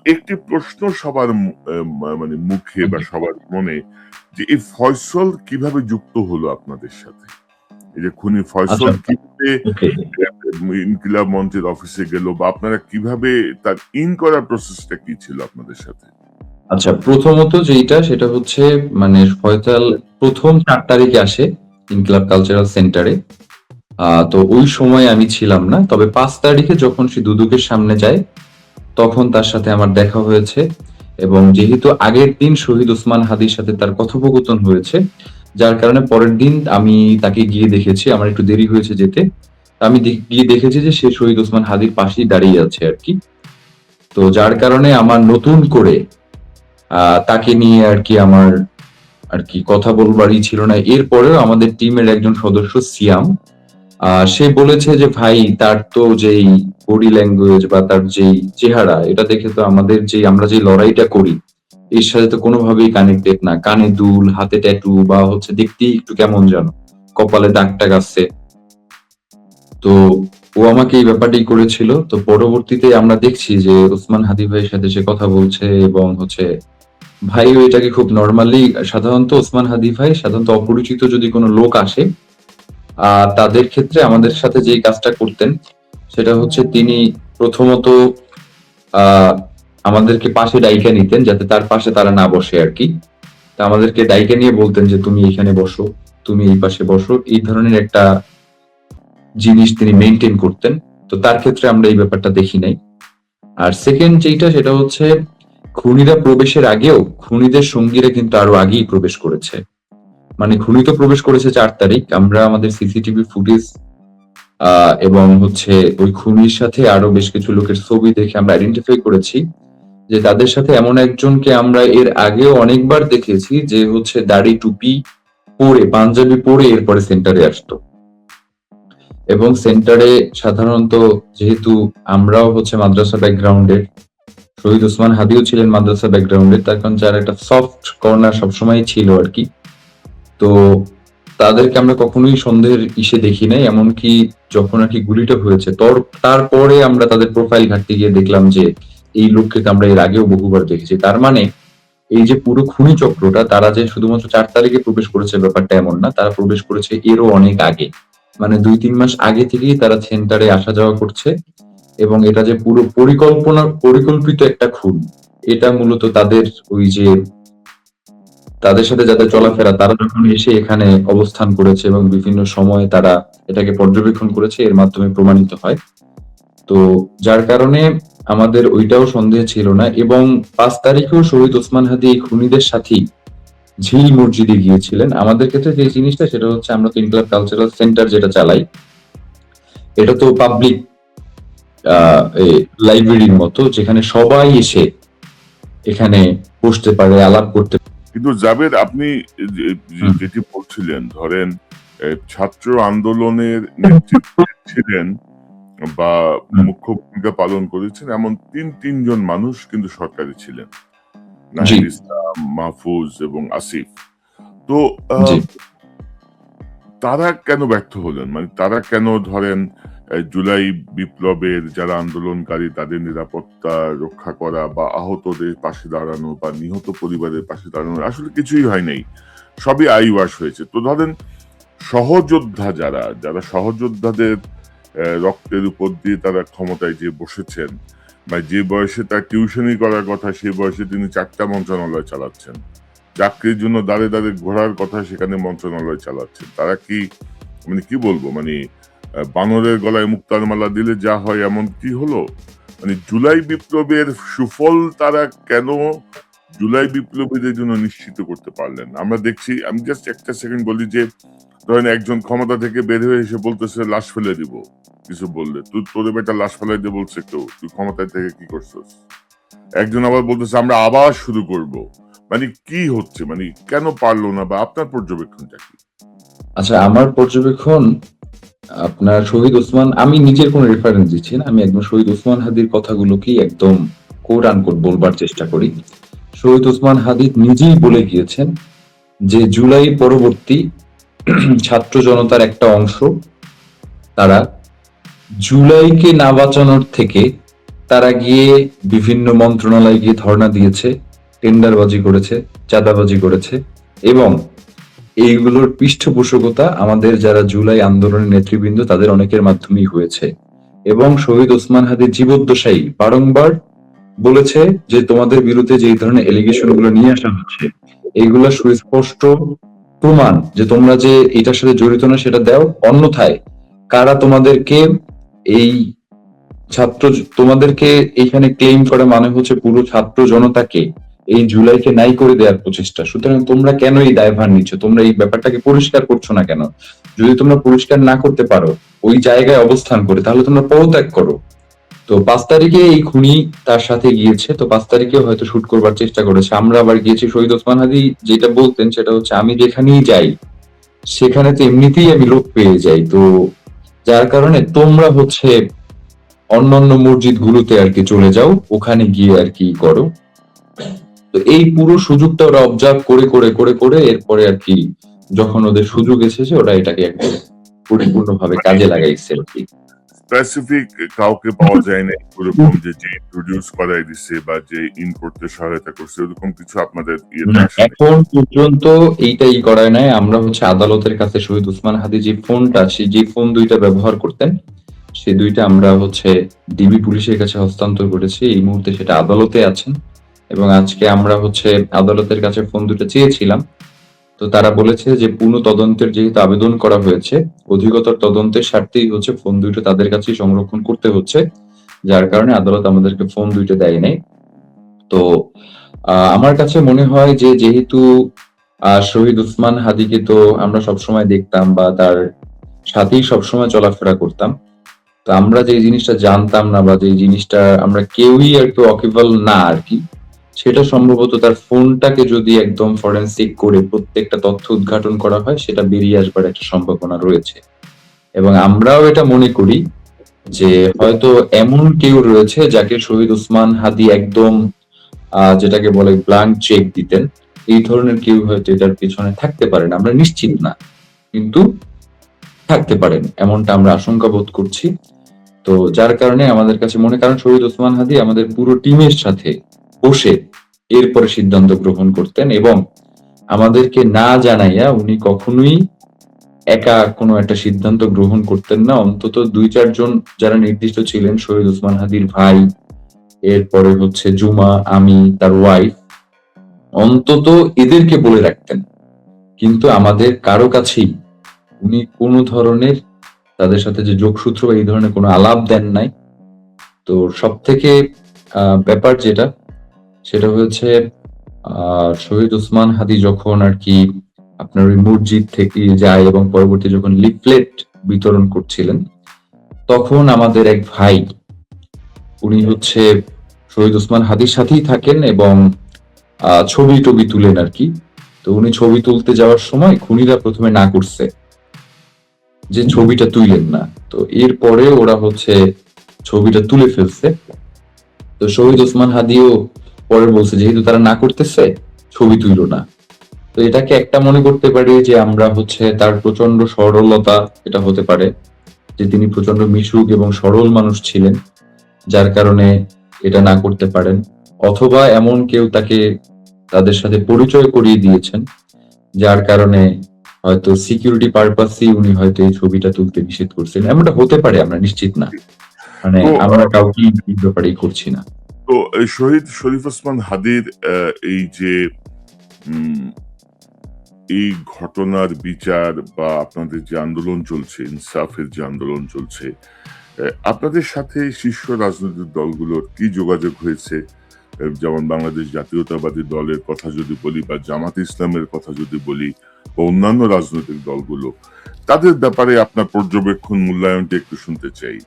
একটি প্রশ্ন সবার মানে মুখে বা সবার মনে, যে এই ফয়সল কিভাবে যুক্ত হলো আপনাদের সাথে? এই যে খুনি আচ্ছা, ফয়সল কিভাবে ওকে। ইনকিলাব মঞ্চের অফিসে গেল, বা আপনারা কিভাবে তার ইন করার প্রসেসটা কি ছিল আপনাদের সাথে? আচ্ছা, প্রথমত যেইটা সেটা হচ্ছে মানে ফয়সাল প্রথম ৪ তারিখে আসে ইনকিলাব কালচারাল সেন্টারে। তো ওই সময় আমি ছিলাম না। তবে ৫ তারিখে যখন সে দুদকের সামনে যায়, তখন তার সাথে আমার দেখা হয়েছে। এবং যেহেতু আগের দিন শহীদ ওসমান হাদির সাথে তার কথোপকথন হয়েছে, যার কারণে পরের দিন আমি তাকে গিয়ে দেখেছি। আমার একটু দেরি হয়েছে যেতে। আমি গিয়ে দেখেছি যে সে শহীদ ওসমান হাদির পাশেই দাঁড়িয়ে আছে আরকি। তো যার কারণে আমার নতুন করে তাকে নিয়ে আরকি আমার আরকি কথা বলবারই ছিল না। এরপরেও আমাদের টিমের একজন সদস্য সিয়াম সে বলেছে যে ভাই তার তো যেই বডি ল্যাঙ্গুয়েজ বা তার যেই চেহারা এটা দেখে তো আমাদের যে আমরা যে লড়াইটা করি এর সাথে তো কোনোভাবেই কানেক্টেড না। কানে দুল, হাতে ট্যাটু বা হচ্ছে দেখতেই একটু কেমন যেন। কপালে দাগ টাগ আছে। তো ও আমাকে এই ব্যাপারটাই করেছিল। তো পরবর্তীতে আমরা দেখছি যে ওসমান হাদি ভাইয়ের সাথে সে কথা বলছে এবং হচ্ছে ভাইও এটাকে খুব নরমালি সাধারণত ওসমান হাদি ভাই সাধারণত অপরিচিত যদি কোনো লোক আসে তাদের ক্ষেত্রে আমাদের সাথে যেই কাজটা করতেন সেটা হচ্ছে তিনি প্রথমত আহ আমাদেরকে পাশে ডাইকা নিতেন যাতে তার পাশে তারা না বসে আর কি। তা আমাদেরকে ডাইকা নিয়ে বলতেন যে তুমি এখানে বসো, তুমি এই পাশে বসো, এই ধরনের একটা জিনিস তিনি মেনটেন করতেন। তো তার ক্ষেত্রে আমরা এই ব্যাপারটা দেখি নাই। আর সেকেন্ড যেইটা সেটা হচ্ছে খুনিরা প্রবেশের আগেও খুনিদের সঙ্গীরা কিন্তু আরো আগেই প্রবেশ করেছে। মানে খুনি তো প্রবেশ করেছে ৪ তারিখ। আমরা আমাদের সিসিটিভি ফুটেজ এবং হচ্ছে ওই খুনির সাথে আরো বেশ কিছু লোকের ছবি দেখে আমরা আইডেন্টিফাই করেছি যে তাদের সাথে এমন একজনকে আমরা এর আগেও অনেকবার দেখেছি যে হচ্ছে দাড়ি টুপি পরে পাঞ্জাবি পরে এরপরে সেন্টারে আসতো। এবং সেন্টারে সাধারণত যেহেতু আমরাও হচ্ছে মাদ্রাসা ব্যাকগ্রাউন্ডের, শহীদ ওসমান হাদিও ছিলেন মাদ্রাসা ব্যাকগ্রাউন্ডের, তার কারণ যার একটা সফট কর্নার সবসময় ছিল আর কি। তো তাদেরকে আমরা কখনোই সন্দেহের ইসে দেখি নাই। এমনকি যখন আর কি গুলিটা হয়েছে তারপরে আমরা তাদের প্রোফাইল ঘাঁটতে গিয়ে দেখলাম যে এই লোককে তো আমরা এর আগেও বহুবার দেখেছি। তার মানে এই যে পুরো খুনি চক্রটা তারা যে শুধুমাত্র ৪ তারিখে প্রবেশ করেছে ব্যাপারটা এমন না। তারা প্রবেশ করেছে এরও অনেক আগে। মানে ২-৩ মাস আগে থেকেই তারা সেন্টারে আসা যাওয়া করছে এবং এটা যে পুরো পরিকল্পিত একটা খুন, এটা মূলত তাদের ওই যে তাদের সাথে যাদের চলাফেরা তারা যখন এসে এখানে অবস্থান করেছে এবং বিভিন্ন সময় তারা এটাকে পর্যবেক্ষণ করেছে এর মাধ্যমে প্রমাণিত হয়। তো যার কারণে আমাদের ওইটাও সন্দেহ ছিল না এবং ৫ তারিখেও শহীদ ওসমান হাদি এই খুনিদের সাথেই ঝিল মসজিদে গিয়েছিলেন। আমাদের ক্ষেত্রে যে জিনিসটা সেটা হচ্ছে আমরা তো ইনকিলাব কালচারাল সেন্টার যেটা চালাই এটা তো পাবলিক লাইব্রেরির মতো যেখানে সবাই এসে এখানে বসতে পারে, আলাপ করতে পারে। কিন্তু জাবেদ, আপনি হুম, যেটি বলছিলেন, ধরেন ছাত্র আন্দোলনের নেতৃত্বে ছিলেন বা হুম, মুখ্য ভূমিকা পালন করেছেন এমন তিনজন মানুষ কিন্তু সরকারে ছিলেন: জি, নাহিদ ইসলাম, মাহফুজ এবং আসিফ। তো জি। তারা কেন ব্যর্থ হলেন? মানে তারা কেন, ধরেন জুলাই বিপ্লবের যারা আন্দোলনকারী তাদের নিরাপত্তা রক্ষা করা বা আহতদের পাশে দাঁড়ানো বা নিহত পরিবারের পাশে দাঁড়ানো আসলে কিছুই হয় নাই। সবই আইওয়াশ হয়েছে। তো ধরেন সহযোদ্ধা যারা সহযোদ্ধাদের রক্তের উপর দিয়ে তারা ক্ষমতায় যেয়ে বসেছেন, বা যে বয়সে তার টিউশনি করার কথা সেই বয়সে তিনি ৪ টা মন্ত্রণালয় চালাচ্ছেন। চাকরির জন্য দাঁড়ে ঘোরার কথা সেখানে মন্ত্রণালয় চালাচ্ছেন। তারা কি, মানে কি বলবো, মানে বানরের গলায় মুক্তার মালা দিলে যা হয় এমন কি হলো? মানে জুলাই বিপ্লবের সুফল তারা কেন জুলাই বিপ্লবীদের জন্য নিশ্চিত করতে পারলেন না? আমরা দেখছি, আমি জাস্ট একটা সেকেন্ড বলি যে, ধরেন একজন ক্ষমতা থেকে বের হয়ে এসে বলতেছে লাশ ফেলে দিব কিছু বললে। তোরে বেটা লাশ ফেলাই দিয়ে বলছে কেউ? তুই ক্ষমতায় থেকে কি করছস? একজন আবার বলতেছে আমরা আবার শুরু করব। মানে কি হচ্ছে? মানে কেন পারলো না, বা আপনার পর্যবেক্ষণটা কি? আচ্ছা, আমার পর্যবেক্ষণ আপনার শহীদ ওসমান আমি নিজের কোনো রেফারেন্স দিচ্ছি না। আমি একদম শহীদ ওসমান হাদির কথাগুলোকেই একদম কোট আনকোট বলবার চেষ্টা করি। শহীদ ওসমান হাদি নিজেই বলে গিয়েছেন যে জুলাই পরবর্তী ছাত্র জনতার একটা অংশ তারা জুলাইকে না বাঁচানোর থেকে তারা গিয়ে বিভিন্ন মন্ত্রণালয়ে গিয়ে ধর্ণা দিয়েছে, টেন্ডারবাজি করেছে, চাঁদাবাজি করেছে এবং এইগুলোর পৃষ্ঠপোষকতা আমাদের যারা জুলাই আন্দোলনের নেতৃবৃন্দ তাদের অনেকের মাধ্যমেই হয়েছে। এবং শহীদ ওসমান হাদির জীবদ্দশাই বারংবার বলেছে যে তোমাদের বিরুদ্ধে যে এই ধরনের এলিগেশন গুলো নিয়ে আসা হচ্ছে এইগুলা সুস্পষ্ট প্রমাণ যে তোমরা যে এটার সাথে জড়িত না সেটা দাও, অন্যথায় কারা তোমাদেরকে এই ছাত্র তোমাদেরকে এইখানে ক্লেম করা মানে হচ্ছে পুরো ছাত্র জনতাকে এই জুলাইকে নাই করে দেওয়ার প্রচেষ্টা। সুতরাং তোমরা কেন এই দায়ভার নিচ্ছ? তোমরা এই ব্যাপারটাকে পরিষ্কার করছো না কেন? যদি তোমরা পরিষ্কার না করতে পারো ওই জায়গায় অবস্থান করে, তাহলে তোমরা পদত্যাগ করো। তো 5 তারিখে এই খুনি তার সাথে গিয়েছে, তো 5 তারিখে হয়তো শুট করবার চেষ্টা করেছে। আমরা আবার গিয়েছি, শহীদ ওসমান হাদি যেটা বলতেন সেটা হচ্ছে আমি যেখানেই যাই সেখানে তো এমনিতেই আমি লোক পেয়ে যাই, তো যার কারণে তোমরা হচ্ছে অন্যান্য মসজিদ গুলোতে আর কি চলে যাও, ওখানে গিয়ে আর কি করো। তো এই পুরো সুযোগটা ওরা অবজার্ভ করে করে করে করে এরপরে আর কি যখন ওদের সুযোগ এসেছে ওরা এটাকে একদম পরিপূর্ণভাবে কাজে লাগাইছে আর কি। স্পেসিফিক কাউকে পাওয়া যায় না এরকম যে ইন্ট্রোডিউস করাই দিচ্ছে বা যে ইন করতে সহায়তা করছে, এরকম কিছু আপনাদের না, এখন পর্যন্ত এইটাই করায় নাই। আমরা হচ্ছে আদালতের কাছে শহীদ ওসমান হাদি যে ফোনটা, সে যে ফোন দুইটা ব্যবহার করতেন সে দুইটা আমরা হচ্ছে ডিবি পুলিশের কাছে হস্তান্তর করেছি। এই মুহূর্তে সেটা আদালতে আছেন এবং আজকে আমরা হচ্ছে আদালতের কাছে ফোন দুটো চেয়েছিলাম। তো তারা বলেছে যে পুনঃ তদন্তের যেহেতু আবেদন করা হয়েছে, অধিকতর তদন্তের স্বার্থেই হচ্ছে ফোন দুইটা তাদের কাছেই সংরক্ষণ করতে হচ্ছে, যার কারণে আদালত আমাদেরকে ফোন দুইটা দেয় নাই। তো আমার কাছে মনে হয় যে যেহেতু শহীদ ওসমান হাদিকে তো আমরা সবসময় দেখতাম বা তার সাথেই সবসময় চলাফেরা করতাম, তো আমরা যে জিনিসটা জানতাম না বা যে জিনিসটা আমরা কেউই আর কি ওয়াকিবল না আর কি, সেটা সম্ভবত তার ফোনটাকে যদি একদম ফরেনসিক করে প্রত্যেকটা তথ্য উদ্ঘাটন করা হয় সেটা বেরিয়ে আসবার একটা সম্ভাবনা রয়েছে। এবং আমরাও এটা মনে করি যে হয়তো এমন কেউ রয়েছে যাকে শহীদ ওসমান হাদি একদম যেটাকে বলে ব্ল্যাঙ্ক চেক দিতেন, এই ধরনের কেউ হয়তো এটার পিছনে থাকতে পারেন, আমরা নিশ্চিত না, কিন্তু থাকতে পারেন এমনটা আমরা আশঙ্কা বোধ করছি। তো যার কারণে আমাদের কাছে মনে, কারণ শহীদ ওসমান হাদি আমাদের পুরো টিমের সাথে বসে এরপরে সিদ্ধান্ত গ্রহণ করতেন এবং আমাদেরকে না জানাইয়া উনি কখনোই একা কোনো একটা সিদ্ধান্ত গ্রহণ করতেন না। অন্তত 2-4 জন যারা নির্দিষ্ট ছিলেন, শহীদ ওসমান হাদির ভাই, এরপরে হচ্ছে জুমা, আমি, তার ওয়াইফ, অন্তত এদেরকে বলে রাখতেন। কিন্তু আমাদের কারো কাছেই উনি কোনো ধরনের তাদের সাথে যে যোগসূত্র বা এই ধরনের কোনো আলাপ দেন নাই। তো সব থেকে ব্যাপার যেটা সেটা হচ্ছে শহীদ ওসমান হাদি যখন আর কি আপনার ওই মসজিদ থেকে যায় এবং পরবর্তী যখন লিফলেট বিতরণ করছিলেন, তখন আমাদের এক ভাই, উনি হচ্ছে শহীদ ওসমান হাদির সাথেই থাকেন এবং ছবি টবি তুলেন আর কি। তো উনি ছবি তুলতে যাওয়ার সময় খুনিরা প্রথমে না করছে যে ছবিটা তুইলেন না, তো এরপরে ওরা হচ্ছে ছবিটা তুলে ফেলছে। তো শহীদ ওসমান হাদিও পরে বলছে যেহেতু তারা না করতেছে ছবি তুইল না। তো এটাকে একটা মনে করতে পারি যে আমরা হচ্ছে তার প্রচন্ড সরলতা, এটা হতে পারে যে তিনি প্রচন্ড মিশুক এবং সরল মানুষ ছিলেন যার কারণে এটা না করতে পারেন, অথবা এমন কেউ তাকে তাদের সাথে পরিচয় করিয়ে দিয়েছেন যার কারণে হয়তো সিকিউরিটি পারপাসই উনি হয়তো এই ছবিটা তুলতে নিষেধ করছেন, এমনটা হতে পারে, আমরা নিশ্চিত না, মানে আমরা কাউকে এই ব্যাপারেই করছি না। তো শহীদ শরীফ ওসমান হাদির এই যে এই ঘটনার বিচার বা আপনাদের যে আন্দোলন চলছে, ইনসাফের যে আন্দোলন চলছে, আপনাদের সাথে শীর্ষ রাজনৈতিক দলগুলোর কি যোগাযোগ হয়েছে? যেমন বাংলাদেশ জাতীয়তাবাদী দলের কথা যদি বলি বা জামাত ইসলামের কথা যদি বলি বা অন্যান্য রাজনৈতিক দলগুলো, তাদের ব্যাপারে আপনার পর্যবেক্ষণ, মূল্যায়নটা একটু শুনতে চাই।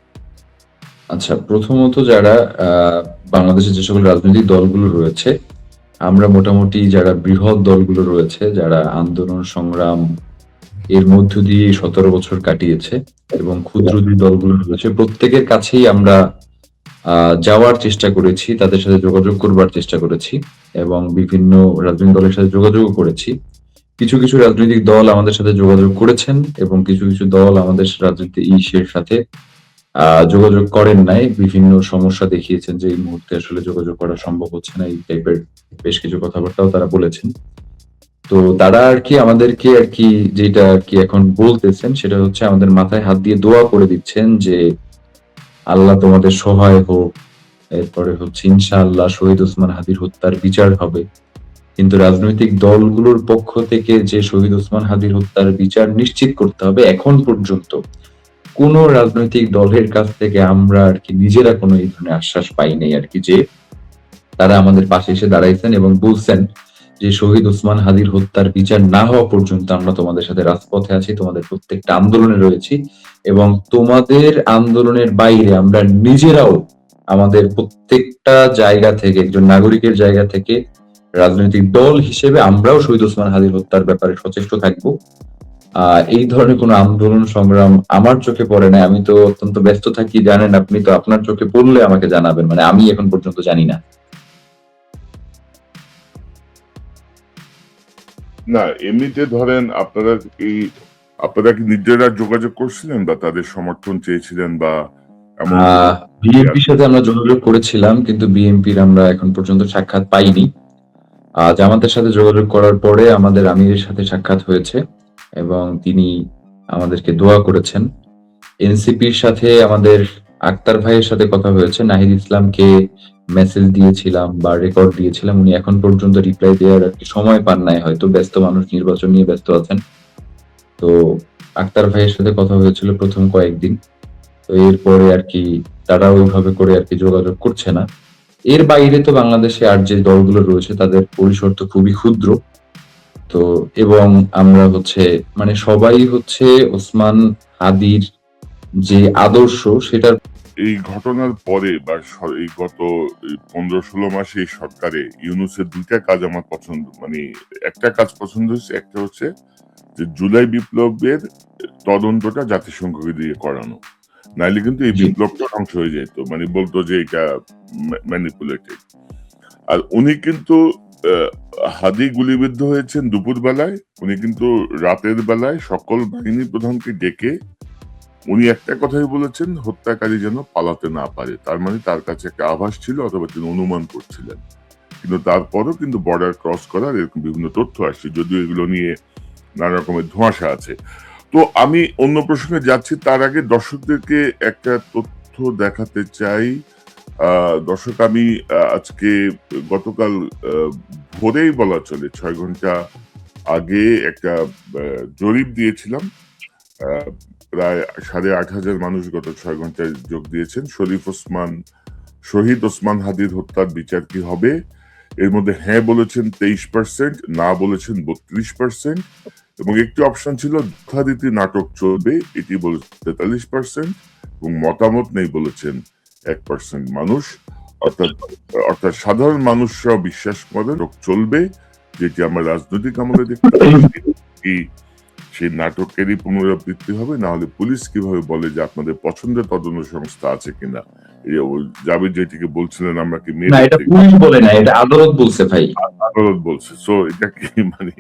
আচ্ছা, প্রথমত যারা বাংলাদেশের যে সকল রাজনৈতিক দলগুলো রয়েছে, আমরা মোটামুটি যারা বৃহৎ দলগুলো রয়েছে, যারা আন্দোলন সংগ্রাম এর মধ্য দিয়ে 17 বছর কাটিয়েছে এবং ক্ষুদ্র যে দলগুলো রয়েছে প্রত্যেকের কাছেই আমরা যাওয়ার চেষ্টা করেছি, তাদের সাথে যোগাযোগ করবার চেষ্টা করেছি এবং বিভিন্ন রাজনৈতিক দলের সাথে যোগাযোগও করেছি। কিছু কিছু রাজনৈতিক দল আমাদের সাথে যোগাযোগ করেছেন এবং কিছু কিছু দল আমাদের রাজনীতি ইসের সাথে যোগাযোগ করেন নাই, বিভিন্ন সমস্যা দেখিয়েছেন যে এই মুহূর্তে আসলে যোগাযোগ করা সম্ভব হচ্ছে না, এই টাইপের বেশ কিছু কথাবার্তাও তারা বলেছেন। তো তারা আর কি আমাদেরকে আর কি যেটা আর কি এখন বলতেছেন সেটা হচ্ছে আমাদের মাথায় হাত দিয়ে দোয়া করে দিচ্ছেন যে আল্লাহ তোমাদের সহায় হোক, এরপরে হচ্ছে ইনশাআল্লাহ শহীদ ওসমান হাদির হত্যার বিচার হবে। কিন্তু রাজনৈতিক দলগুলোর পক্ষ থেকে যে শহীদ ওসমান হাদির হত্যার বিচার নিশ্চিত করতে হবে, এখন পর্যন্ত কোন রাজনৈতিক দলের কাছ থেকে আমরা আর কি নিজেরা কোনো এই ধরনের আশ্বাস পাই নাই আর কি, যে তারা আমাদের পাশে এসে দাঁড়াইছেন এবং বলছেন যে শহীদ ওসমান হাদির হত্যার বিচার না হওয়া পর্যন্ত আমরা তোমাদের সাথে রাজপথে আছি, তোমাদের প্রত্যেকটা আন্দোলনে রয়েছি এবং তোমাদের আন্দোলনের বাইরে আমরা নিজেরাও আমাদের প্রত্যেকটা জায়গা থেকে, একজন নাগরিকের জায়গা থেকে, রাজনৈতিক দল হিসেবে আমরাও শহীদ ওসমান হাদির হত্যার ব্যাপারে সচেষ্ট থাকবো। এই ধরনের কোনো আন্দোলন সংগ্রাম আমার চোখে পড়ে না। আমি তো অত্যন্ত ব্যস্ত থাকি, জানেন আপনি, তো আপনার চোখে পড়লে আমাকে জানাবেন, মানে আমি এখন পর্যন্ত জানি না। না, এমনিতে ধরেন আপনারা কি নিজেরা যোগাযোগ করছিলেন বা তাদের সমর্থন চেয়েছিলেন বা এমন কোনো বিএনপির সাথে আমরা যোগাযোগ করেছিলাম, কিন্তু বিএনপির আমরা এখন পর্যন্ত সাক্ষাৎ পাইনি। জামাতের সাথে যোগাযোগ করার পরে আমাদের আমিরের সাথে সাক্ষাৎ হয়েছে এবং তিনি আমাদেরকে দোয়া করেছেন। এনসিপির সাথে আমাদের আক্তার ভাইয়ের সাথে কথা হয়েছে, নাহিদ ইসলামকে মেসেজ দিয়েছিলাম বা রেকর্ড দিয়েছিলাম, উনি এখন পর্যন্ত রিপ্লাই দেওয়ার আর কি সময় পান নাই, হয়তো ব্যস্ত মানুষ, নির্বাচন নিয়ে ব্যস্ত আছেন। তো আক্তার ভাইয়ের সাথে কথা হয়েছিল প্রথম কয়েকদিন, তো এরপরে আর কি তারা ওইভাবে করে আর কি যোগাযোগ করছে না। এর বাইরে তো বাংলাদেশে আর যে দলগুলো রয়েছে তাদের পরিসর তো খুবই ক্ষুদ্র। তো এবং আমরা হচ্ছে মানে সবাই হচ্ছে ওসমান হাদির যে আদর্শ সেটার এই ঘটনার পরে বা এই গত 15-16 মাসে এই সরকারে ইউনূসের দুইটা কাজ আমার পছন্দ, মানে একটা কাজ পছন্দ হয়েছে, একটা হচ্ছে যে জুলাই বিপ্লবের তদন্তটা জাতিসংঘকে দিয়ে করানো, নাইলে কিন্তু এই জি বিপ্লবটা ধ্বংস হয়ে যেত, মানে বলতো যে এটা ম্যানিপুলেটেড। আর উনি কিন্তু হাদি গুলিবিদ্ধ হয়েছেন দুপুর বেলায়, উনি কিন্তু রাতের বেলায় সকল বাহিনী প্রধানকে ডেকে উনি একটা কথাই বলেছেন, হত্যাকারী যেন পালাতে না পারে। তার মানে তার কাছে একটা আভাস ছিল অথবা তিনি অনুমান করছিলেন। কিন্তু তারপরও কিন্তু বর্ডার ক্রস করার এরকম বিভিন্ন তথ্য আসছে, যদিও এগুলো নিয়ে নানা রকমের ধোঁয়াশা আছে। তো আমি অন্য প্রসঙ্গে যাচ্ছি, তার আগে দর্শকদেরকে একটা তথ্য দেখাতে চাই। দর্শক, আমি আজকে গতকাল ভোরেই বলা চলে 6 ঘন্টা আগে একটা জরিপ দিয়েছিলাম। প্রায় 8,500 মানুষ গত 6 ঘন্টায় যোগ দিয়েছেন। শহীদ ওসমান হাদির হত্যার বিচার কি হবে? এর মধ্যে হ্যাঁ বলেছেন 23%, না বলেছেন 32%, এবং একটি অপশন ছিল যথারীতি নাটক চলবে, এটি বলেছেন 43%, এবং মতামত নেই বলেছেন 1% মানুষ। অর্থাৎ অর্থাৎ সাধারণ মানুষরাও বিশ্বাস করেন নাটক চলবে, যেটি আমরা রাজনৈতিক আমলে দেখতে পাচ্ছি। সেই নাটকেরই পুনরাবৃত্তি হবে, না হলে পুলিশ কিভাবে বলে যে আপনাদের পছন্দের তদন্ত সংস্থা আছে কিনা? জাবেদ যেটিকে বলছিলেন আমরা কি না, এটা পুলিশ বলে না, এটা আদালত বলছে ভাই। আদালত বলছে। সো এটা কি মানে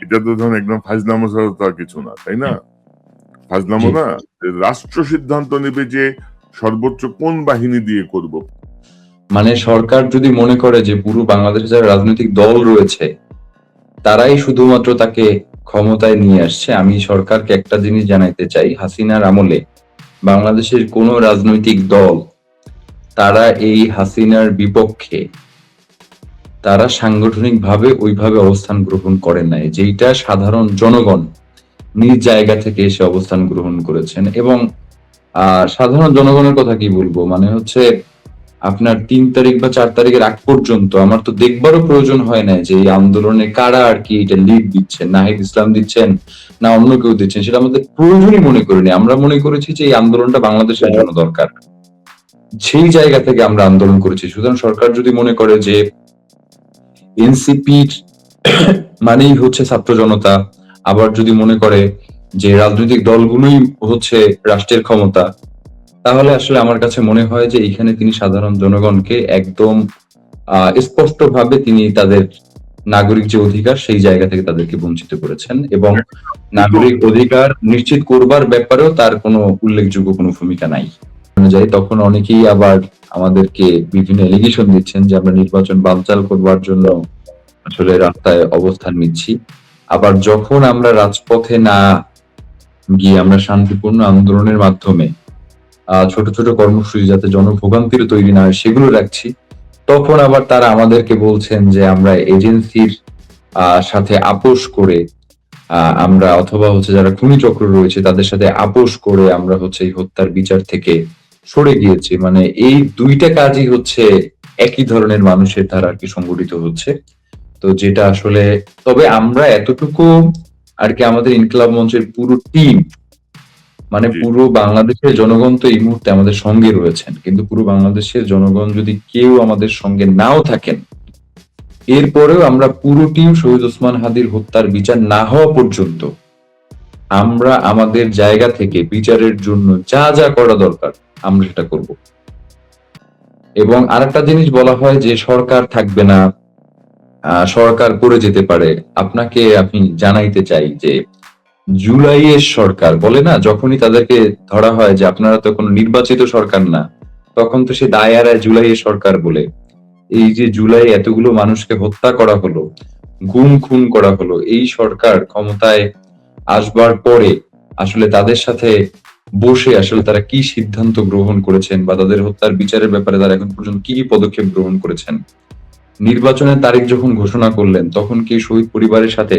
এটা তো ধরুন একদম ফাজলামো ছাড়া তো আর কিছু না, তাই না? ফাজলামো না, রাষ্ট্র সিদ্ধান্ত নেবে যে সর্বোচ্চ কোন বাহিনী দিয়ে করব। মানে সরকার যদি মনে করে যে পুরো বাংলাদেশে যারা রাজনৈতিক দল রয়েছে তারাই শুধুমাত্র তাকে ক্ষমতায় নিয়ে আসছে, আমি সরকারকে একটা জিনিস জানাইতে চাই, হাসিনার আমলে বাংলাদেশের কোন রাজনৈতিক দল তারা এই হাসিনার বিপক্ষে তারা সাংগঠনিকভাবে ওইভাবে অবস্থান গ্রহণ করেন নাই, যেটা সাধারণ জনগণ নিজ জায়গা থেকে এসে অবস্থান গ্রহণ করেছেন। এবং সাধারণ জনগণের কথা কি বলবো, মানে হচ্ছে আপনার 3 তারিখ বা 4 তারিখের আগ পর্যন্ত আমার তো দেখবারও প্রয়োজন হয় না যে এই আন্দোলনে কারা আর কি এটা লিড দিচ্ছেন, নাহিদ ইসলাম দিচ্ছেন না অন্য কেউ দিচ্ছেন, সেটা আমাদের প্রয়োজনই মনে করিনি। আমরা মনে করেছি যে এই আন্দোলনটা বাংলাদেশের জন্য দরকার, সেই জায়গা থেকে আমরা আন্দোলন করেছি। সুতরাং সরকার যদি মনে করে যে এনসিপির মানেই হচ্ছে ছাত্র জনতা, আবার যদি মনে করে যে রাজনৈতিক দলগুলোই হচ্ছে রাষ্ট্রের ক্ষমতা, তাহলে আসলে আমার কাছে মনে হয় যে এখানে তিনি সাধারণ জনগণকে একদম স্পষ্টভাবে তিনি তাদের নাগরিক যে অধিকার সেই জায়গা থেকে তাদেরকে বঞ্চিত করেছেন এবং নাগরিক অধিকার নিশ্চিত করবার ব্যাপারেও তার কোনো উল্লেখযোগ্য কোনো ভূমিকা নাই। যায়, তখন অনেকেই আবার আমাদেরকে বিভিন্ন এলিগেশন দিচ্ছেন যে আমরা নির্বাচন বানচাল করবার জন্য আসলে রাস্তায় অবস্থান নিচ্ছি। আবার যখন আমরা রাজপথে না গিয়ে আমরা শান্তিপূর্ণ আন্দোলনের মাধ্যমে ছোট ছোট কর্মসূচি যাতে জনভোগান্তির তৈরি না হয় সেগুলো রাখছি, তখন আবার তারা আমাদেরকে বলছেন যে আমরা এজেন্সির সাথে আপোষ করে আমরা, অথবা হচ্ছে যারা খুনি চক্র রয়েছে তাদের সাথে আপোষ করে আমরা হচ্ছে এই হত্যার বিচার থেকে সরে গিয়েছি। মানে এই দুইটা কাজই হচ্ছে একই ধরনের মানুষের দ্বারা আর কি সংগঠিত হচ্ছে। তো যেটা আসলে, তবে আমরা এতটুকু আর কি, আমাদের ইনকিলাব মঞ্চের পুরো টিম, মানে জি। পুরো বাংলাদেশের জনগণ তো এই মুহূর্তে আমাদের সঙ্গে রয়েছেন, কিন্তু পুরো বাংলাদেশের জনগণ যদি কেউ আমাদের সঙ্গে নাও থাকেন, এরপরেও আমরা পুরো টিম শহীদ ওসমান হাদির হত্যার বিচার না হওয়া পর্যন্ত আমরা আমাদের জায়গা থেকে বিচারের জন্য যা যা করা দরকার আমরা সেটা করব। এবং আরেকটা জিনিস বলা হয় যে সরকার থাকবে না, সরকার করে যেতে পারে। আপনাকে আমি জানাইতে চাই যে জুলাইয়ের সরকার বলে না, যখনই তাদেরকে ধরা হয় যে আপনারা তো কোনো নির্বাচিত সরকার না, তখন তো সে দায় এড়ায় জুলাইয়ের সরকার বলে। এই যে জুলাই এতগুলো মানুষকে হত্যা করা হলো, গুম খুন করা হলো, এই সরকার ক্ষমতায় আসবার পরে আসলে তাদের সাথে বসে আসলে তারা কি সিদ্ধান্ত গ্রহণ করেছেন বা তাদের হত্যার বিচারের ব্যাপারে তারা এখন পর্যন্ত কি কি পদক্ষেপ গ্রহণ করেছেন। নির্বাচনের তারিখ যখন ঘোষণা করলেন তখন কি শহীদ পরিবারের সাথে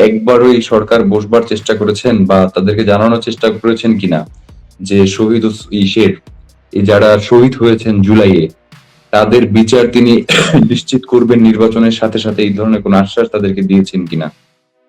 একবারও এই সরকার বসবার চেষ্টা করেছেন বা তাদেরকে জানানোর চেষ্টা করেছেন কিনা যে শহীদ ইসের, এই যারা শহীদ হয়েছেন জুলাইয়ে, তাদের বিচার তিনি নিশ্চিত করবেন নির্বাচনের সাথে সাথে, এই ধরনের কোন আশ্বাস তাদেরকে দিয়েছেন কিনা?